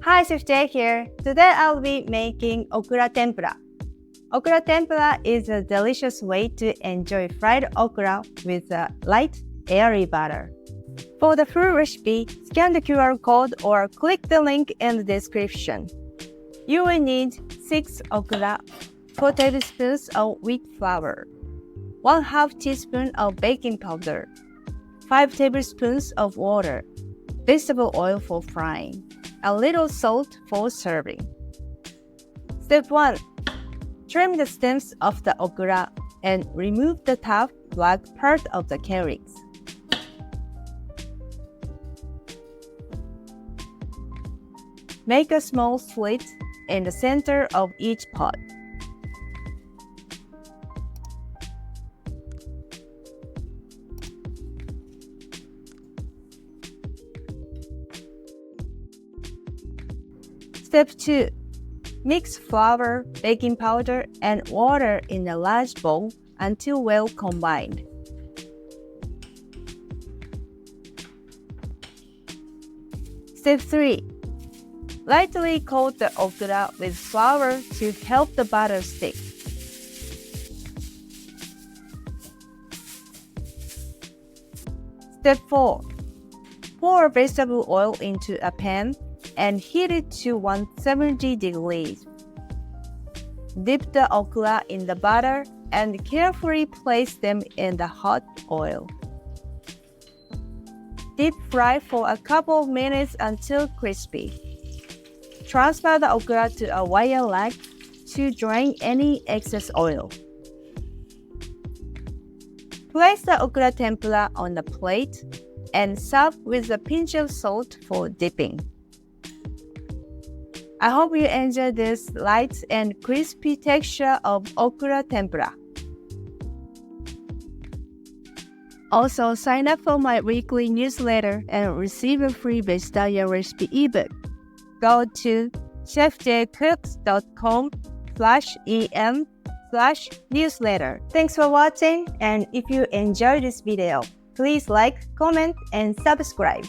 Hi, Chef Jay here. Today I'll be making okra tempura. Okra tempura is a delicious way to enjoy fried okra with a light, airy butter. For the full recipe, scan the QR code or click the link in the description. You will need 6 okra, 4 tablespoons of wheat flour, 1/2 teaspoon of baking powder, 5 tablespoons of water, vegetable oil for frying, a little salt for serving. Step 1. Trim the stems of the okra and remove the tough black part of the carrots. Make a small slit in the center of each pot. Step 2. Mix flour, baking powder, and water in a large bowl until well combined. Step 3. Lightly coat the okra with flour to help the butter stick. Step 4. Pour vegetable oil into a pan and heat it to 170 degrees. Dip the okra in the butter and carefully place them in the hot oil. Deep fry for a couple of minutes until crispy. Transfer the okra to a wire rack to drain any excess oil. Place the okra tempura on the plate and serve with a pinch of salt for dipping. I hope you enjoy this light and crispy texture of okra tempura. Also, sign up for my weekly newsletter and receive a free vegetarian recipe ebook. Go to chefjcooks.com/em/newsletter. Thanks for watching, and if you enjoyed this video, please like, comment, and subscribe.